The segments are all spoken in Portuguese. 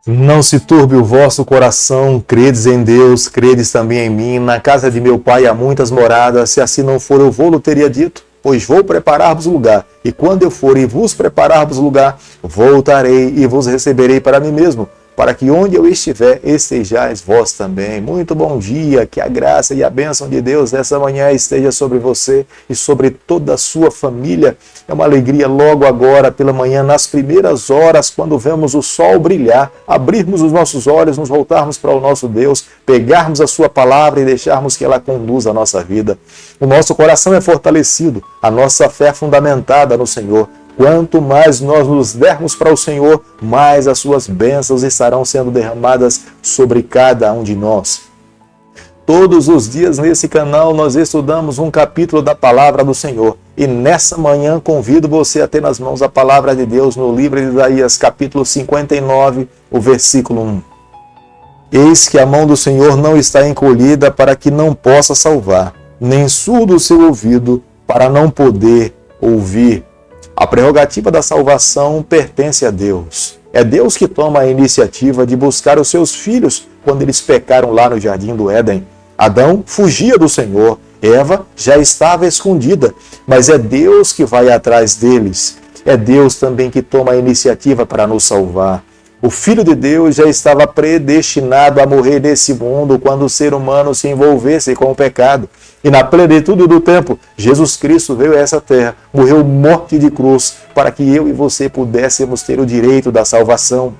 Não se turbe o vosso coração, credes em Deus, credes também em mim. Na casa de meu pai há muitas moradas, se assim não for, eu vou-lo teria dito. Pois vou preparar-vos lugar, e quando eu for e vos preparar-vos lugar, voltarei e vos receberei para mim mesmo, para que onde eu estiver, estejais vós também. Muito bom dia, que a graça e a bênção de Deus nessa manhã esteja sobre você e sobre toda a sua família. É uma alegria logo agora, pela manhã, nas primeiras horas, quando vemos o sol brilhar, abrirmos os nossos olhos, nos voltarmos para o nosso Deus, pegarmos a sua palavra e deixarmos que ela conduza a nossa vida. O nosso coração é fortalecido, a nossa fé é fundamentada no Senhor. Quanto mais nós nos dermos para o Senhor, mais as suas bênçãos estarão sendo derramadas sobre cada um de nós. Todos os dias nesse canal nós estudamos um capítulo da palavra do Senhor. E nessa manhã convido você a ter nas mãos a palavra de Deus no livro de Isaías, capítulo 59, o versículo 1. Eis que a mão do Senhor não está encolhida para que não possa salvar, nem surdo o seu ouvido para não poder ouvir. A prerrogativa da salvação pertence a Deus. É Deus que toma a iniciativa de buscar os seus filhos quando eles pecaram lá no jardim do Éden. Adão fugia do Senhor, Eva já estava escondida, mas é Deus que vai atrás deles. É Deus também que toma a iniciativa para nos salvar. O Filho de Deus já estava predestinado a morrer nesse mundo quando o ser humano se envolvesse com o pecado. E na plenitude do tempo, Jesus Cristo veio a essa terra, morreu morte de cruz, para que eu e você pudéssemos ter o direito da salvação.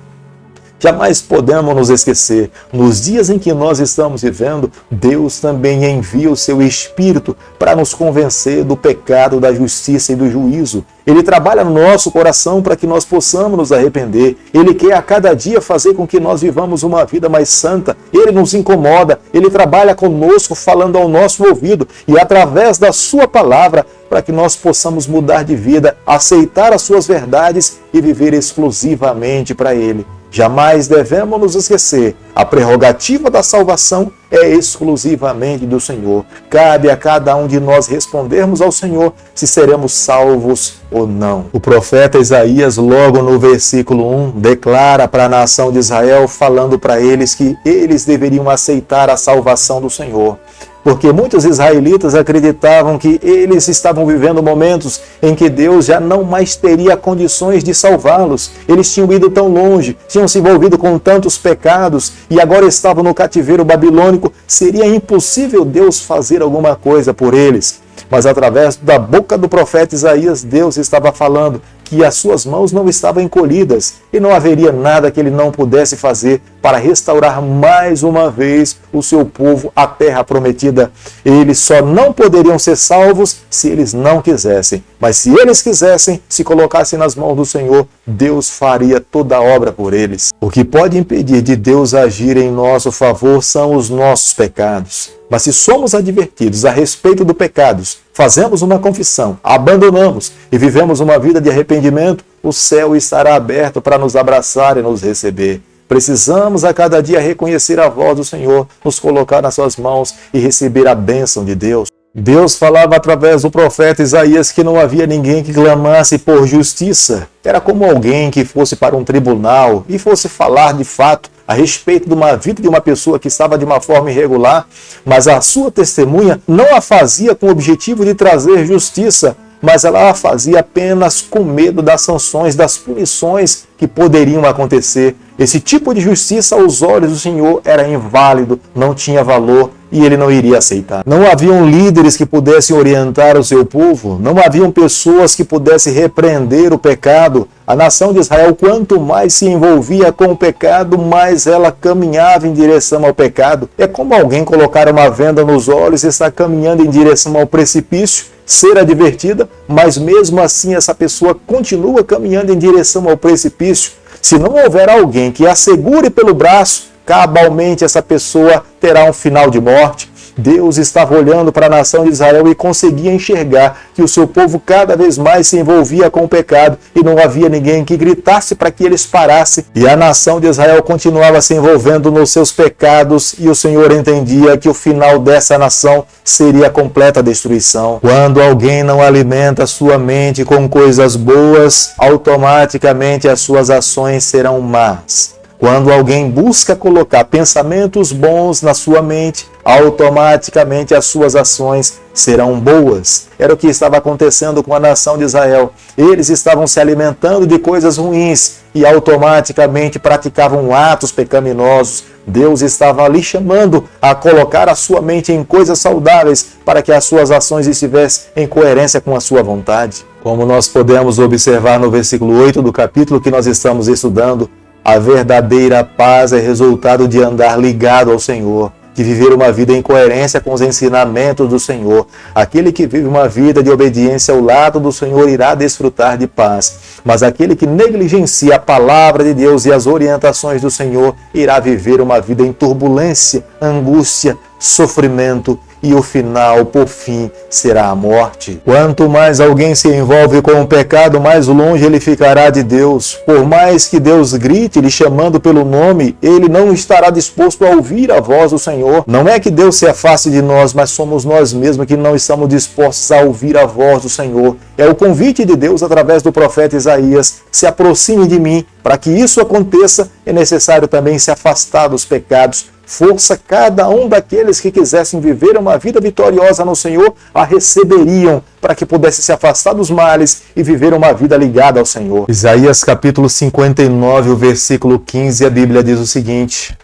Jamais podemos nos esquecer, nos dias em que nós estamos vivendo, Deus também envia o seu Espírito para nos convencer do pecado, da justiça e do juízo. Ele trabalha no nosso coração para que nós possamos nos arrepender. Ele quer a cada dia fazer com que nós vivamos uma vida mais santa. Ele nos incomoda, ele trabalha conosco, falando ao nosso ouvido e através da sua palavra, para que nós possamos mudar de vida, aceitar as suas verdades e viver exclusivamente para ele. Jamais devemos nos esquecer, a prerrogativa da salvação é exclusivamente do Senhor. Cabe a cada um de nós respondermos ao Senhor se seremos salvos ou não. O profeta Isaías, logo no versículo 1, declara para a nação de Israel, falando para eles que eles deveriam aceitar a salvação do Senhor. Porque muitos israelitas acreditavam que eles estavam vivendo momentos em que Deus já não mais teria condições de salvá-los. Eles tinham ido tão longe, tinham se envolvido com tantos pecados e agora estavam no cativeiro babilônico. Seria impossível Deus fazer alguma coisa por eles. Mas através da boca do profeta Isaías, Deus estava falando que as suas mãos não estavam encolhidas e não haveria nada que ele não pudesse fazer para restaurar mais uma vez o seu povo à terra prometida. Eles só não poderiam ser salvos se eles não quisessem. Mas se eles quisessem, se colocassem nas mãos do Senhor, Deus faria toda a obra por eles. O que pode impedir de Deus agir em nosso favor são os nossos pecados. Mas se somos advertidos a respeito do pecados, fazemos uma confissão, abandonamos e vivemos uma vida de arrependimento, o céu estará aberto para nos abraçar e nos receber. Precisamos a cada dia reconhecer a voz do Senhor, nos colocar nas suas mãos e receber a bênção de Deus. Deus falava através do profeta Isaías que não havia ninguém que clamasse por justiça. Era como alguém que fosse para um tribunal e fosse falar de fato a respeito de uma vida de uma pessoa que estava de uma forma irregular, mas a sua testemunha não a fazia com o objetivo de trazer justiça, mas ela a fazia apenas com medo das sanções, das punições que poderiam acontecer. Esse tipo de justiça aos olhos do Senhor era inválido, não tinha valor e ele não iria aceitar. Não haviam líderes que pudessem orientar o seu povo, não haviam pessoas que pudessem repreender o pecado. A nação de Israel, quanto mais se envolvia com o pecado, mais ela caminhava em direção ao pecado. É como alguém colocar uma venda nos olhos e estar caminhando em direção ao precipício, ser advertida, mas mesmo assim essa pessoa continua caminhando em direção ao precipício. Se não houver alguém que a segure pelo braço, cabalmente essa pessoa terá um final de morte. Deus estava olhando para a nação de Israel e conseguia enxergar que o seu povo cada vez mais se envolvia com o pecado e não havia ninguém que gritasse para que eles parassem. E a nação de Israel continuava se envolvendo nos seus pecados e o Senhor entendia que o final dessa nação seria a completa destruição. Quando alguém não alimenta sua mente com coisas boas, automaticamente as suas ações serão más. Quando alguém busca colocar pensamentos bons na sua mente, automaticamente as suas ações serão boas. Era o que estava acontecendo com a nação de Israel. Eles estavam se alimentando de coisas ruins e automaticamente praticavam atos pecaminosos. Deus estava ali chamando a colocar a sua mente em coisas saudáveis para que as suas ações estivessem em coerência com a sua vontade. Como nós podemos observar no versículo 8 do capítulo que nós estamos estudando, a verdadeira paz é resultado de andar ligado ao Senhor, de viver uma vida em coerência com os ensinamentos do Senhor. Aquele que vive uma vida de obediência ao lado do Senhor irá desfrutar de paz. Mas aquele que negligencia a palavra de Deus e as orientações do Senhor irá viver uma vida em turbulência, angústia, sofrimento, e o final, por fim, será a morte. Quanto mais alguém se envolve com o pecado, mais longe ele ficará de Deus. Por mais que Deus grite lhe chamando pelo nome, ele não estará disposto a ouvir a voz do Senhor. Não é que Deus se afaste de nós, mas somos nós mesmos que não estamos dispostos a ouvir a voz do Senhor. É o convite de Deus através do profeta Isaías: se aproxime de mim. Para que isso aconteça, é necessário também se afastar dos pecados. Força cada um daqueles que quisessem viver uma vida vitoriosa no Senhor, a receberiam para que pudesse se afastar dos males e viver uma vida ligada ao Senhor. Isaías capítulo 59, o versículo 15, a Bíblia diz o seguinte: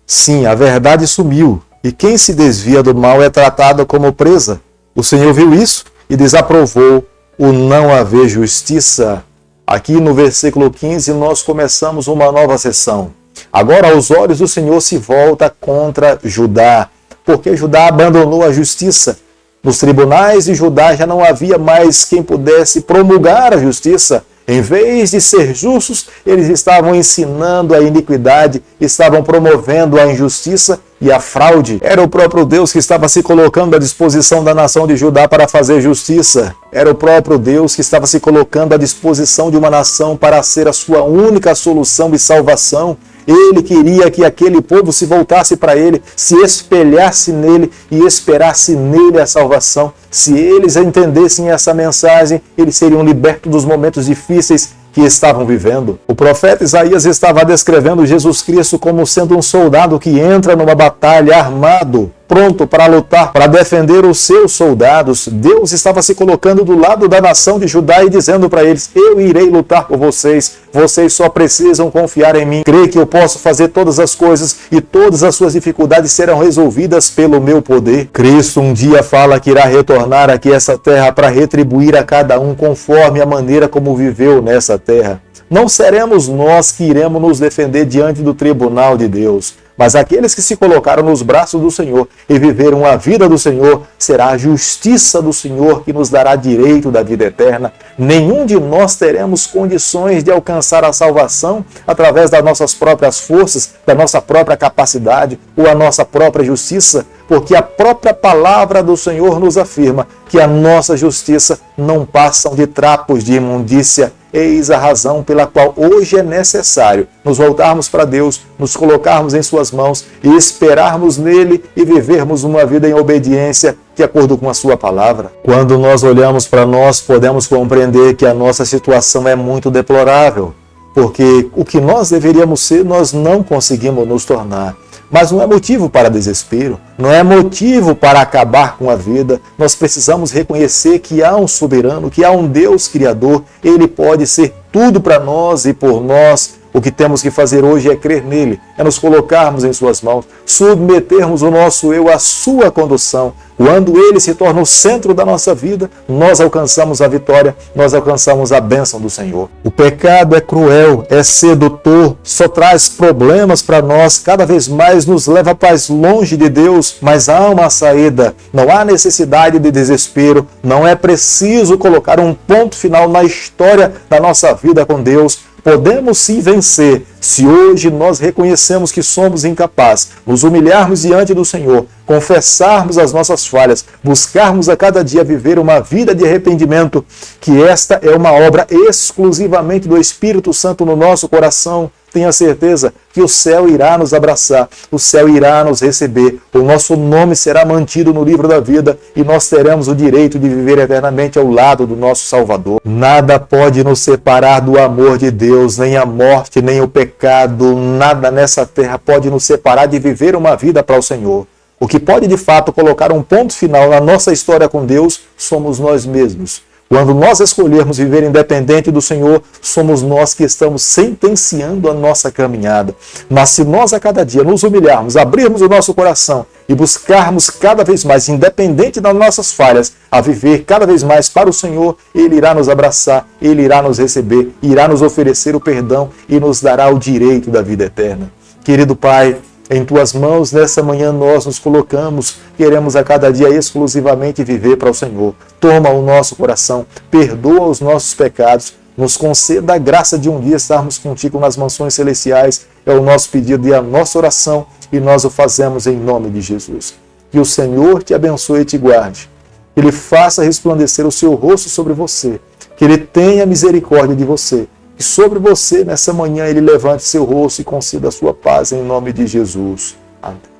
sim, a verdade sumiu, e quem se desvia do mal é tratado como presa. O Senhor viu isso e desaprovou o não haver justiça. Aqui no versículo 15 nós começamos uma nova sessão. Agora os olhos do Senhor se voltam contra Judá, porque Judá abandonou a justiça. Nos tribunais de Judá já não havia mais quem pudesse promulgar a justiça. Em vez de ser justos, eles estavam ensinando a iniquidade, estavam promovendo a injustiça e a fraude. Era o próprio Deus que estava se colocando à disposição da nação de Judá para fazer justiça. Era o próprio Deus que estava se colocando à disposição de uma nação para ser a sua única solução e salvação. Ele queria que aquele povo se voltasse para ele, se espelhasse nele e esperasse nele a salvação. Se eles entendessem essa mensagem, eles seriam libertos dos momentos difíceis que estavam vivendo. O profeta Isaías estava descrevendo Jesus Cristo como sendo um soldado que entra numa batalha armado, pronto para lutar, para defender os seus soldados. Deus estava se colocando do lado da nação de Judá e dizendo para eles: eu irei lutar por vocês, vocês só precisam confiar em mim, crer que eu posso fazer todas as coisas e todas as suas dificuldades serão resolvidas pelo meu poder. Cristo um dia fala que irá retornar aqui a essa terra para retribuir a cada um conforme a maneira como viveu nessa terra. Não seremos nós que iremos nos defender diante do tribunal de Deus, mas aqueles que se colocaram nos braços do Senhor e viveram a vida do Senhor, será a justiça do Senhor que nos dará direito da vida eterna. Nenhum de nós teremos condições de alcançar a salvação através das nossas próprias forças, da nossa própria capacidade ou a nossa própria justiça, porque a própria palavra do Senhor nos afirma que a nossa justiça não passa de trapos de imundícia. Eis a razão pela qual hoje é necessário nos voltarmos para Deus, nos colocarmos em suas mãos e esperarmos nele e vivermos uma vida em obediência de acordo com a sua palavra. Quando nós olhamos para nós, podemos compreender que a nossa situação é muito deplorável, porque o que nós deveríamos ser, nós não conseguimos nos tornar. Mas não é motivo para desespero, não é motivo para acabar com a vida. Nós precisamos reconhecer que há um soberano, que há um Deus criador. Ele pode ser tudo para nós e por nós. O que temos que fazer hoje é crer nele, é nos colocarmos em suas mãos, submetermos o nosso eu à sua condução. Quando ele se torna o centro da nossa vida, nós alcançamos a vitória, nós alcançamos a bênção do Senhor. O pecado é cruel, é sedutor, só traz problemas para nós, cada vez mais nos leva mais longe de Deus, mas há uma saída, não há necessidade de desespero, não é preciso colocar um ponto final na história da nossa vida com Deus. Podemos sim vencer se hoje nós reconhecemos que somos incapazes, nos humilharmos diante do Senhor, confessarmos as nossas falhas, buscarmos a cada dia viver uma vida de arrependimento, que esta é uma obra exclusivamente do Espírito Santo no nosso coração. Tenha certeza que o céu irá nos abraçar, o céu irá nos receber, o nosso nome será mantido no livro da vida e nós teremos o direito de viver eternamente ao lado do nosso Salvador. Nada pode nos separar do amor de Deus, nem a morte, nem o pecado, pecado, nada nessa terra pode nos separar de viver uma vida para o Senhor. O que pode de fato colocar um ponto final na nossa história com Deus somos nós mesmos. Quando nós escolhermos viver independente do Senhor, somos nós que estamos sentenciando a nossa caminhada. Mas se nós a cada dia nos humilharmos, abrirmos o nosso coração e buscarmos cada vez mais, independente das nossas falhas, a viver cada vez mais para o Senhor, Ele irá nos abraçar, Ele irá nos receber, irá nos oferecer o perdão e nos dará o direito da vida eterna. Querido Pai, em Tuas mãos, nessa manhã nós nos colocamos, queremos a cada dia exclusivamente viver para o Senhor. Toma o nosso coração, perdoa os nossos pecados, nos conceda a graça de um dia estarmos contigo nas mansões celestiais. É o nosso pedido e a nossa oração, e nós o fazemos em nome de Jesus. Que o Senhor te abençoe e te guarde, que Ele faça resplandecer o seu rosto sobre você, que Ele tenha misericórdia de você, que sobre você, nessa manhã, Ele levante seu rosto e conceda a sua paz em nome de Jesus. Amém.